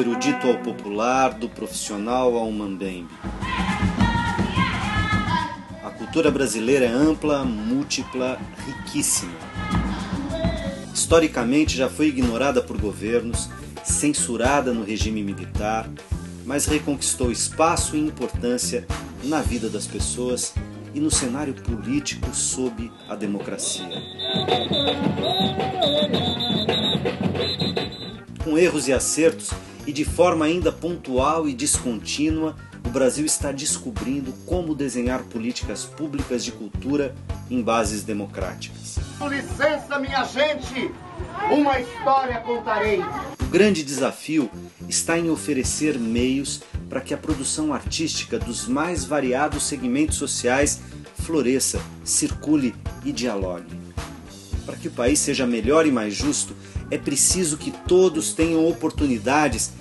erudito ao popular, do profissional ao mambembe. A cultura brasileira é ampla, múltipla, riquíssima. Historicamente já foi ignorada por governos, censurada no regime militar, mas reconquistou espaço e importância na vida das pessoas e no cenário político sob a democracia. Com erros e acertos, e de forma ainda pontual e descontínua, o Brasil está descobrindo como desenhar políticas públicas de cultura em bases democráticas. Com licença, minha gente, uma história contarei. O grande desafio está em oferecer meios para que a produção artística dos mais variados segmentos sociais floresça, circule e dialogue. Para que o país seja melhor e mais justo, é preciso que todos tenham oportunidades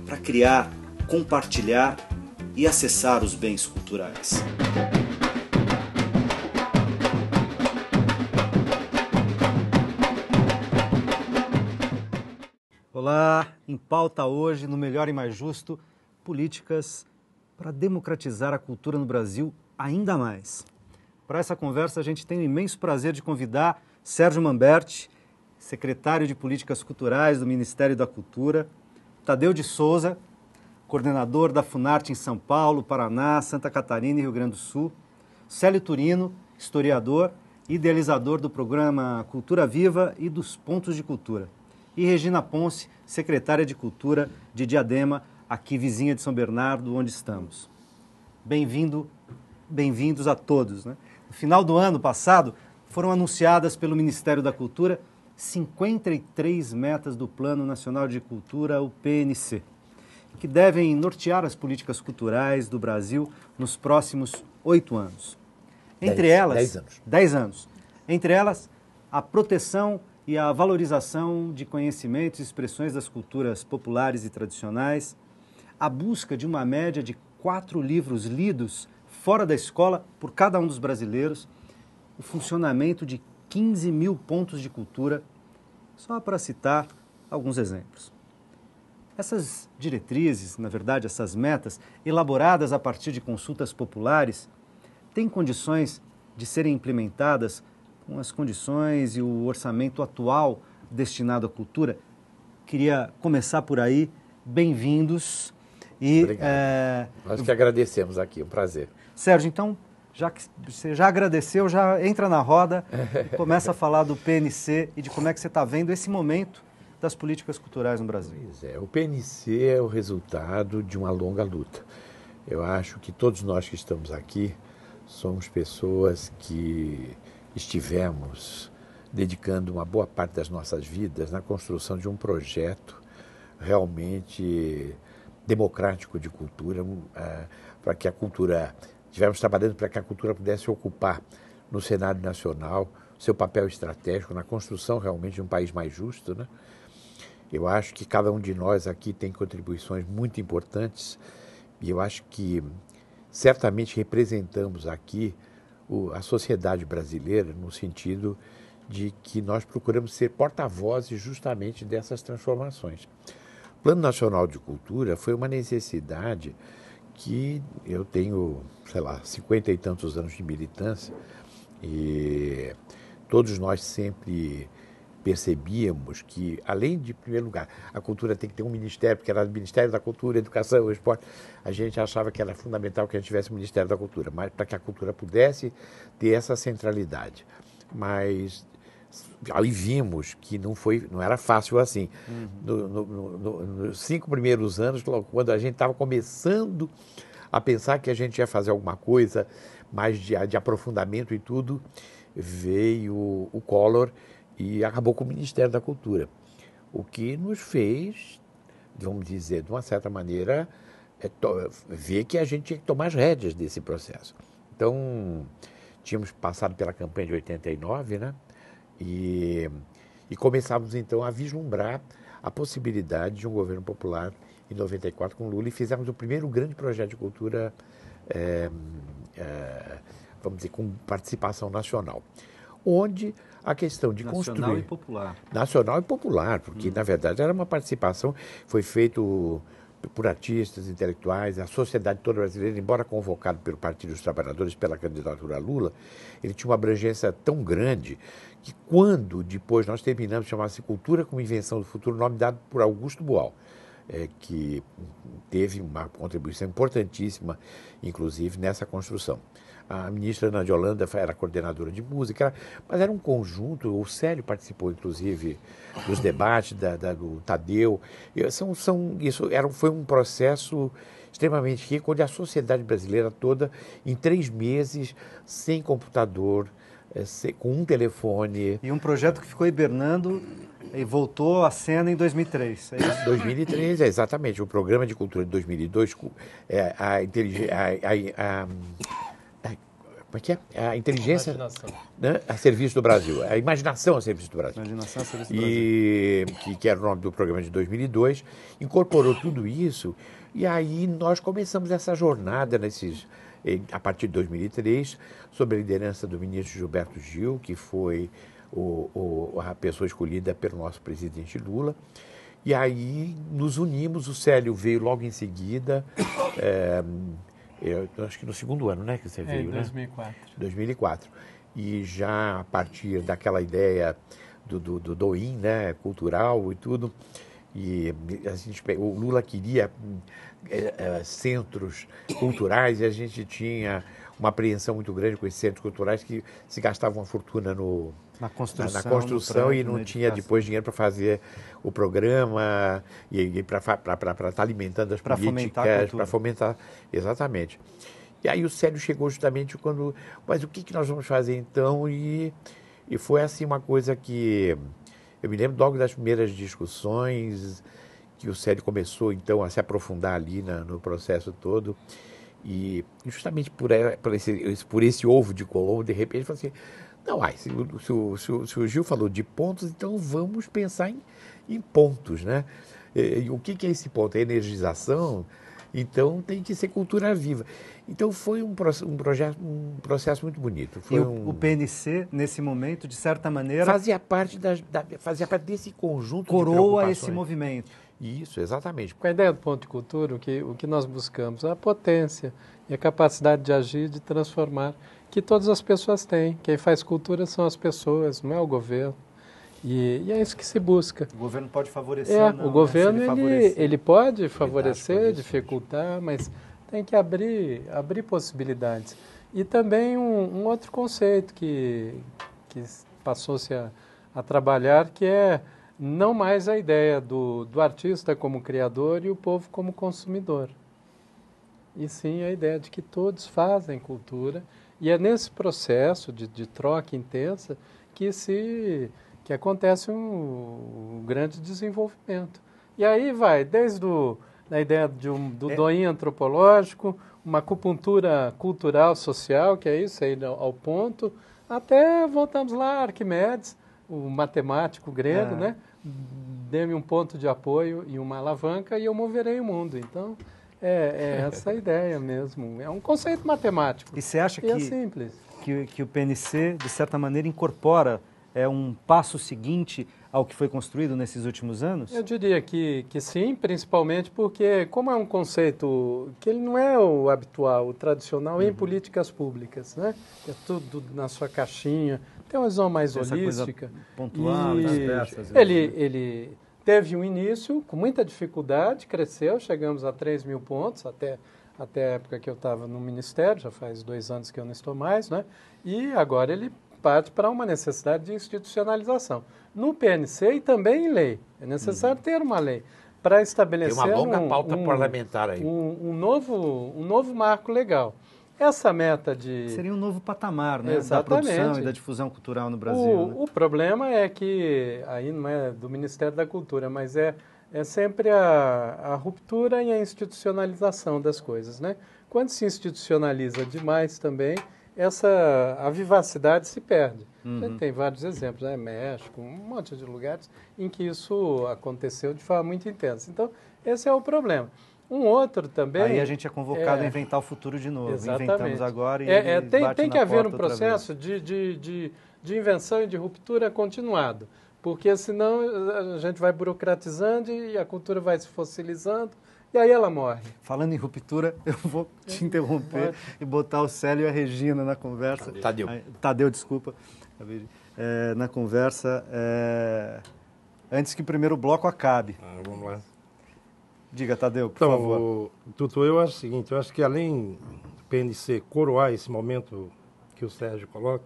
para criar, compartilhar e acessar os bens culturais. Olá, em pauta hoje, no Melhor e Mais Justo, políticas para democratizar a cultura no Brasil ainda mais. Para essa conversa, a gente tem o imenso prazer de convidar Sérgio Manberti, secretário de Políticas Culturais do Ministério da Cultura, Tadeu de Souza, coordenador da Funarte em São Paulo, Paraná, Santa Catarina e Rio Grande do Sul, Célio Turino, historiador e idealizador do programa Cultura Viva e dos Pontos de Cultura, e Regina Ponce, secretária de Cultura de Diadema, aqui vizinha de São Bernardo, onde estamos. Bem-vindos a todos, né? No final do ano passado, foram anunciadas pelo Ministério da Cultura 53 metas do Plano Nacional de Cultura, o PNC, que devem nortear as políticas culturais do Brasil nos próximos 8 anos. Entre elas, 10 anos. Entre elas, a proteção e a valorização de conhecimentos e expressões das culturas populares e tradicionais, a busca de uma média de 4 livros lidos fora da escola por cada um dos brasileiros, o funcionamento de 15 mil pontos de cultura, só para citar alguns exemplos. Essas diretrizes, na verdade, essas metas, elaboradas a partir de consultas populares, têm condições de serem implementadas com as condições e o orçamento atual destinado à cultura? Queria começar por aí. Bem-vindos. Obrigado. Nós que agradecemos aqui, um prazer. Sérgio, então, já que você já agradeceu, já entra na roda e começa a falar do PNC e de como é que você está vendo esse momento das políticas culturais no Brasil. Pois é, o PNC é o resultado de uma longa luta. Eu acho que todos nós que estamos aqui somos pessoas que estivemos dedicando uma boa parte das nossas vidas na construção de um projeto realmente democrático de cultura, para que a cultura, estivemos trabalhando para que a cultura pudesse ocupar no cenário nacional seu papel estratégico na construção realmente de um país mais justo, né? Eu acho que cada um de nós aqui tem contribuições muito importantes e eu acho que certamente representamos aqui a sociedade brasileira no sentido de que nós procuramos ser porta-vozes justamente dessas transformações. O Plano Nacional de Cultura foi uma necessidade que eu tenho, 50 e tantos anos de militância e todos nós sempre percebíamos que, além de, em primeiro lugar, a cultura tem que ter um ministério, porque era o Ministério da Cultura, Educação, Esporte, a gente achava que era fundamental que a gente tivesse o Ministério da Cultura, mas para que a cultura pudesse ter essa centralidade. Mas aí vimos que não era fácil assim. Nos 5 primeiros anos, quando a gente estava começando a pensar que a gente ia fazer alguma coisa mais de aprofundamento e tudo, veio o Collor e acabou com o Ministério da Cultura. O que nos fez, vamos dizer, de uma certa maneira, ver que a gente tinha que tomar as rédeas desse processo. Então, tínhamos passado pela campanha de 89, né? E começávamos, então, a vislumbrar a possibilidade de um governo popular em 94 com Lula e fizemos o primeiro grande projeto de cultura, vamos dizer, com participação nacional. onde a questão de Nacional e popular. Nacional e popular, porque, na verdade, era uma participação, foi feito por artistas, intelectuais, a sociedade toda brasileira, embora convocado pelo Partido dos Trabalhadores pela candidatura a Lula, ele tinha uma abrangência tão grande que quando depois nós terminamos, chamava-se Cultura como Invenção do Futuro, nome dado por Augusto Boal, que teve uma contribuição importantíssima, inclusive, nessa construção. A ministra Ana de Holanda era coordenadora de música, mas era um conjunto, o Célio participou, inclusive, dos debates do Tadeu. Foi um processo extremamente rico, onde a sociedade brasileira toda, em 3 meses, sem computador, com um telefone... E um projeto que ficou hibernando e voltou à cena em 2003, é isso? 2003, exatamente. O Programa de Cultura de 2002, como é que é? A inteligência né, a serviço do Brasil, a imaginação a serviço do Brasil. Imaginação a serviço do Brasil. Que era o nome do programa de 2002, incorporou tudo isso e aí nós começamos essa jornada a partir de 2003, sob a liderança do ministro Gilberto Gil, que foi a pessoa escolhida pelo nosso presidente Lula. E aí nos unimos, o Célio veio logo em seguida... Eu acho que no segundo ano, né, que você veio, em 2004. Né? 2004. E já a partir daquela ideia do DOIN, né, cultural e tudo, e o Lula queria centros culturais e a gente tinha uma apreensão muito grande com esses centros culturais que se gastavam uma fortuna na construção e não tinha depois dinheiro para fazer o programa e para estar alimentando as políticas, para fomentar, exatamente. E aí o Célio chegou justamente mas o que nós vamos fazer então? E foi assim uma coisa que eu me lembro logo das primeiras discussões que o Célio começou então a se aprofundar ali no processo todo. E justamente por esse ovo de Colombo, de repente, ele falou assim, não, se o Gil falou de pontos, então vamos pensar em pontos, né? E o que é esse ponto? É energização? Então tem que ser cultura viva. Então foi um processo muito bonito. O PNC, nesse momento, de certa maneira... Fazia parte desse conjunto coroa de preocupações. Esse movimento. Isso, exatamente. Com a ideia do ponto de cultura, o que nós buscamos é a potência e a capacidade de agir, de transformar, que todas as pessoas têm. Quem faz cultura são as pessoas, não é o governo. E é isso que se busca. O governo pode favorecer, o governo ele pode favorecer, dificultar, mas tem que abrir possibilidades. E também um outro conceito que passou-se a trabalhar, que é não mais a ideia do artista como criador e o povo como consumidor. E sim a ideia de que todos fazem cultura. E é nesse processo de troca intensa que acontece um grande desenvolvimento. E aí vai, desde a ideia do DOIN antropológico, uma acupuntura cultural, social, que é isso, aí ao ponto, até voltamos lá, Arquimedes, o matemático grego, né? Dê-me um ponto de apoio e uma alavanca e eu moverei o mundo. Então, é essa a ideia mesmo. É um conceito matemático. E você acha é simples. Que o PNC, de certa maneira, incorpora um passo seguinte ao que foi construído nesses últimos anos? Eu diria que sim, principalmente porque, como é um conceito que ele não é o habitual, o tradicional em políticas públicas, né? É tudo na sua caixinha, tem uma visão mais holística. Pontual, diversas. Ele teve um início com muita dificuldade, cresceu, chegamos a 3 mil pontos, até a época que eu estava no Ministério, já faz 2 anos que eu não estou mais, né? E agora ele parte para uma necessidade de institucionalização. No PNC e também em lei. É necessário ter uma lei para estabelecer tem uma longa pauta parlamentar aí. Um novo marco legal. Essa meta de... Seria um novo patamar, né? Da produção e da difusão cultural no Brasil. O problema é que, aí não é do Ministério da Cultura, mas é sempre a ruptura e a institucionalização das coisas, né? Quando se institucionaliza demais também, a vivacidade se perde. Você tem vários exemplos, né? México, um monte de lugares em que isso aconteceu de forma muito intensa. Então, esse é o problema. Um outro também... Aí a gente é convocado a inventar o futuro de novo. Exatamente. Inventamos agora e tem que haver um processo de de invenção e de ruptura continuado, porque senão a gente vai burocratizando e a cultura vai se fossilizando e aí ela morre. Falando em ruptura, eu vou te interromper e botar o Célio e a Regina na conversa. Tadeu, desculpa. Na conversa, antes que o primeiro bloco acabe. Vamos lá. Diga, Tadeu, por favor. Tutu, eu acho o seguinte, eu acho que além do PNC coroar esse momento que o Sérgio coloca,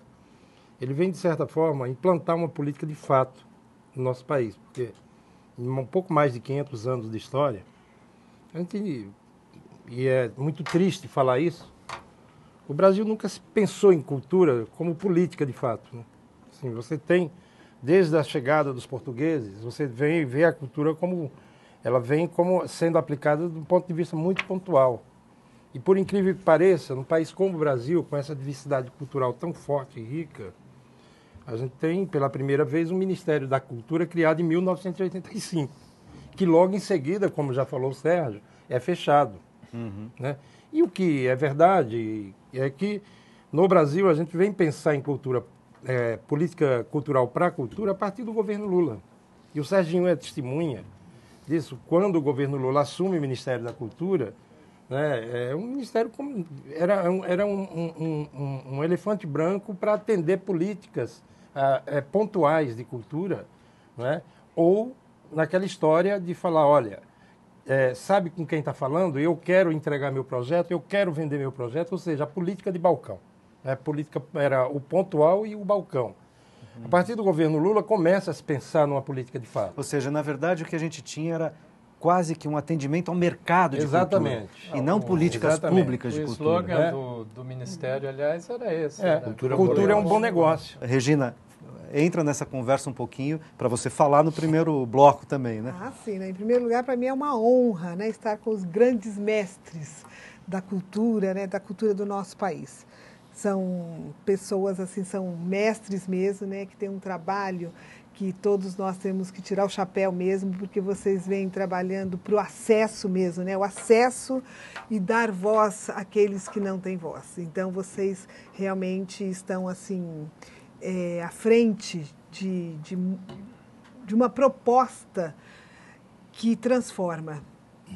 ele vem, de certa forma, implantar uma política de fato no nosso país, porque em um pouco mais de 500 anos de história, e é muito triste falar isso, o Brasil nunca se pensou em cultura como política de fato, né? Assim, você tem, desde a chegada dos portugueses, você vê a cultura como... ela vem como sendo aplicada do ponto de vista muito pontual. E por incrível que pareça, num país como o Brasil, com essa diversidade cultural tão forte e rica, a gente tem, pela primeira vez, um Ministério da Cultura criado em 1985, que logo em seguida, como já falou o Sérgio, é fechado. Né? E o que é verdade é que, no Brasil, a gente vem pensar em cultura, política cultural para a cultura a partir do governo Lula. E o Serginho é testemunha disso. Quando o governo Lula assume o Ministério da Cultura, né, um ministério era um elefante branco para atender políticas pontuais de cultura, né, ou naquela história de falar, olha, sabe com quem está falando? Eu quero entregar meu projeto, eu quero vender meu projeto, ou seja, a política de balcão. A política era o pontual e o balcão. A partir do governo Lula, começa a se pensar numa política de fato. Ou seja, na verdade, o que a gente tinha era quase que um atendimento ao mercado de Exatamente. cultura. E não políticas públicas de cultura. O slogan do Ministério, aliás, era esse. Cultura é um bom negócio. Regina, entra nessa conversa um pouquinho para você falar no primeiro bloco também, né? Sim, né? Em primeiro lugar, para mim é uma honra, né, estar com os grandes mestres da cultura, né, da cultura do nosso país. São pessoas, assim, são mestres mesmo, né, que têm um trabalho que todos nós temos que tirar o chapéu mesmo, porque vocês vêm trabalhando para o acesso mesmo, né, o acesso e dar voz àqueles que não têm voz. Então, vocês realmente estão, assim, à frente de uma proposta que transforma,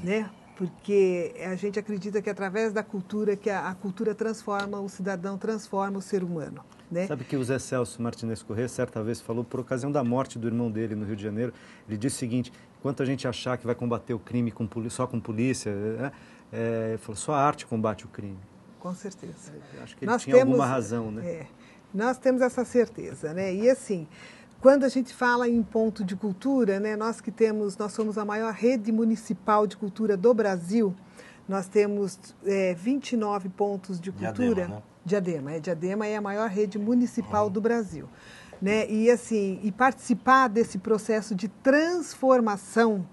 né? Porque a gente acredita que através da cultura, que a cultura transforma o cidadão, transforma o ser humano, né? Sabe que o Zé Celso Martinez Corrêa certa vez falou, por ocasião da morte do irmão dele no Rio de Janeiro, ele disse o seguinte, enquanto a gente achar que vai combater o crime só com polícia, ele falou, só a arte combate o crime. Com certeza. Acho que ele tinha alguma razão, né? Nós temos essa certeza, né? E assim, quando a gente fala em ponto de cultura, né, nós somos a maior rede municipal de cultura do Brasil, nós temos 29 pontos de cultura. Diadema, né? Diadema é a maior rede municipal do Brasil, né? E assim, participar desse processo de transformação,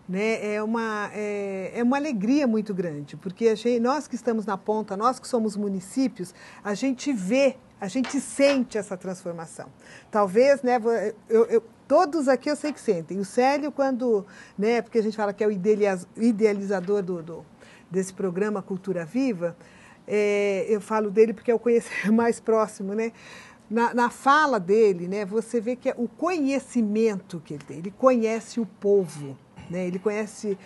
né, é uma alegria muito grande, porque nós que estamos na ponta, nós que somos municípios, a gente sente essa transformação. Talvez, né, todos aqui eu sei que sentem. O Célio, quando, né, porque a gente fala que é o idealizador desse programa Cultura Viva, eu falo dele porque eu conheço mais próximo, né? Na fala dele, né, você vê que é o conhecimento que ele tem, ele conhece o povo, né, ele conhece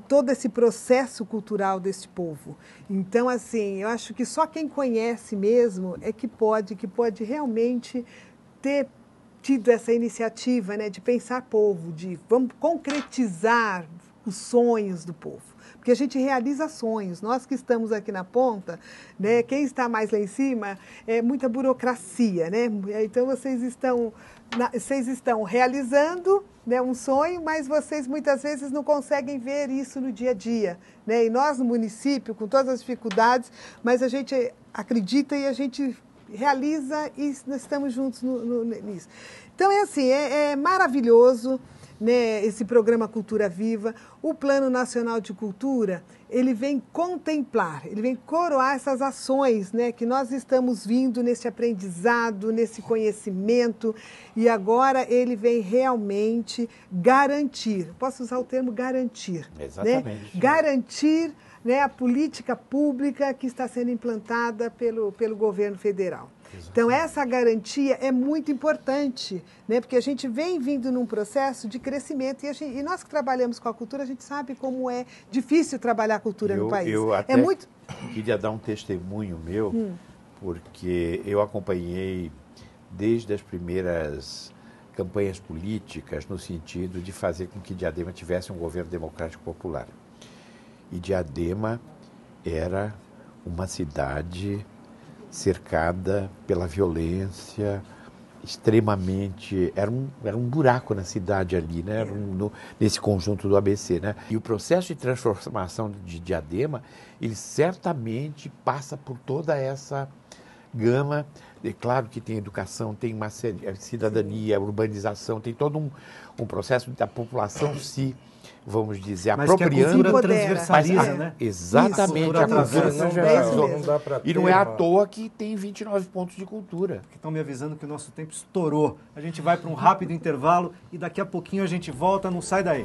todo esse processo cultural desse povo. Então, assim, eu acho que só quem conhece mesmo é que pode realmente ter tido essa iniciativa, né, de pensar povo, de vamos concretizar os sonhos do povo. Porque a gente realiza sonhos. Nós que estamos aqui na ponta, né, quem está mais lá em cima, é muita burocracia, né? Então vocês estão realizando, né, um sonho, mas vocês muitas vezes não conseguem ver isso no dia a dia, né? E nós no município, com todas as dificuldades, mas a gente acredita e a gente realiza e nós estamos juntos nisso. Então é assim, é maravilhoso, né, esse programa Cultura Viva. O Plano Nacional de Cultura, ele vem contemplar, ele vem coroar essas ações, né, que nós estamos vindo nesse aprendizado, nesse conhecimento, e agora ele vem realmente garantir, posso usar o termo garantir, exatamente, né? Garantir, né, a política pública que está sendo implantada pelo governo federal. Então, essa garantia é muito importante, né? Porque a gente vem vindo num processo de crescimento e nós que trabalhamos com a cultura, a gente sabe como é difícil trabalhar a cultura no país. Eu até é muito... queria dar um testemunho meu, porque eu acompanhei desde as primeiras campanhas políticas no sentido de fazer com que Diadema tivesse um governo democrático popular. E Diadema era uma cidade cercada pela violência, extremamente... Era um buraco na cidade ali, né? Nesse conjunto do ABC, né? E o processo de transformação de Diadema, ele certamente passa por toda essa gama. É claro que tem educação, tem uma cidadania, urbanização, tem todo um processo da população se, vamos dizer, mas apropriando. Que a cultura transversaliza, né? Exatamente, isso, a cultura não dá E não é à toa que tem 29 pontos de cultura. Estão me avisando que o nosso tempo estourou. A gente vai para um rápido intervalo e daqui a pouquinho a gente volta, não sai daí.